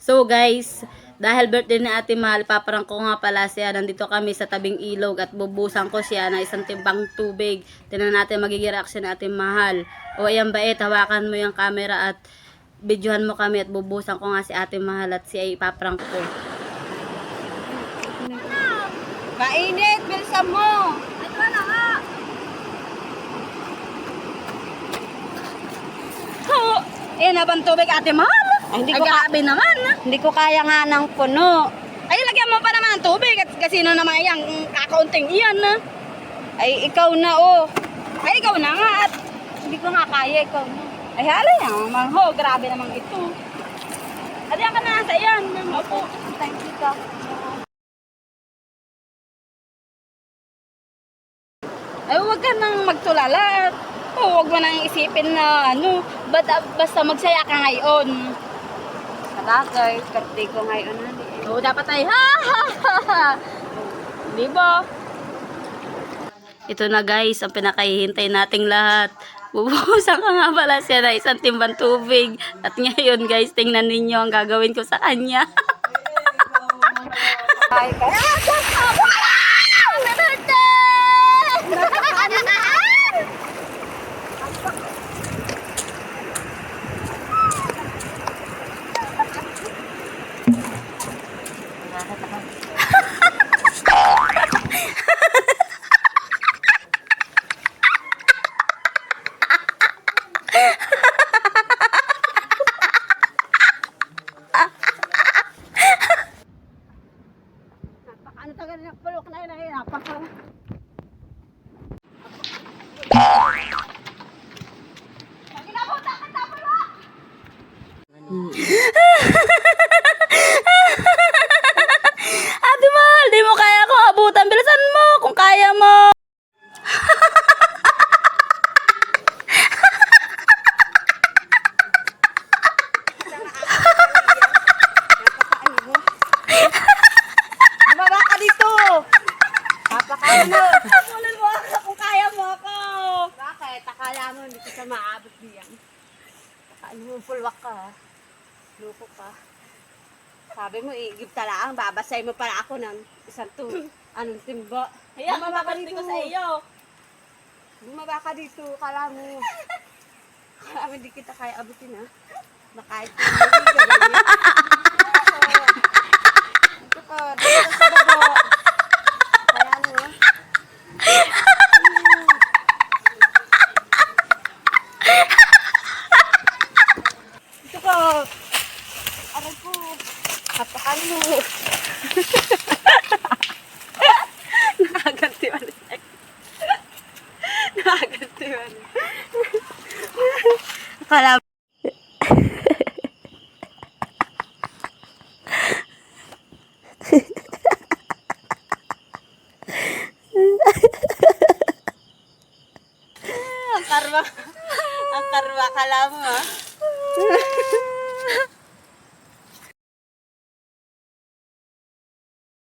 So guys, dahil birthday ni Ate Mahal, paparang ko nga pala siya. Nandito kami sa tabing ilog at bubusan ko siya ng isang timbang tubig. Tingnan natin magiging reaction ni Ate Mahal. O ayan bait, hawakan mo yung camera at videohan mo kami at bubusan ko nga si Ate Mahal at siya ipaparang ko. Mainit, bilisan mo. Ito na nga. Ayan na bang tubig Ate Mahal? Ay, Grabe naman. Hindi ko kaya nga ng puno. Ay, lagyan mo pa naman ng tubig at kasi na naman yan, kakaunting iyan na. Ay, ikaw na oh. Ay, ikaw na nga at Hindi ko nga kaya, ikaw na. ay hala yan, manho, grabe naman ito. At yan ka na sa iyan. Opo. Thank you ka. Ay, huwag ka nang magtulala. O, huwag mo nang isipin na ano, basta magsaya ka ngayon. Sabagay, birthday ko ngayon. Oo, dapat ay ha ha ha ha. Di ba? Ito na guys, ang pinakahihintay nating lahat. Bubuhusan ka nga pala siya na isang timbang tubig. At ngayon guys, tingnan ninyo ang gagawin ko sa kanya. Ay, kaya. Ano tagal na pulok na yun, napaka. Ate Mahal, di mo kaya akong abutan. Bilisan mo kung kaya mo. Bumaba ka dito. Papakain mo. Habulin mo ako kung kaya mo ako. Bakit? Akala mo hindi kita maabot diyan. Kain mo, pulwak ka ha. Luko ka. Sabi mo, igib talaang, babasay mo para ako ng isang anong timba. Ayan, Bumaba ka mababati dito. ko sa iyo. Bumaba ka dito, kala mo. Kala mo hindi kita kaya abutin ha. Nakahit ko. Dito ka, dito ka sa baba. Kaya mo ha. Dito ka. Aray ko. Hapakan mo. Nakagantiwan. Nakagantiwan. Akala mo. Ang karma. Ang karma, akala mo ha.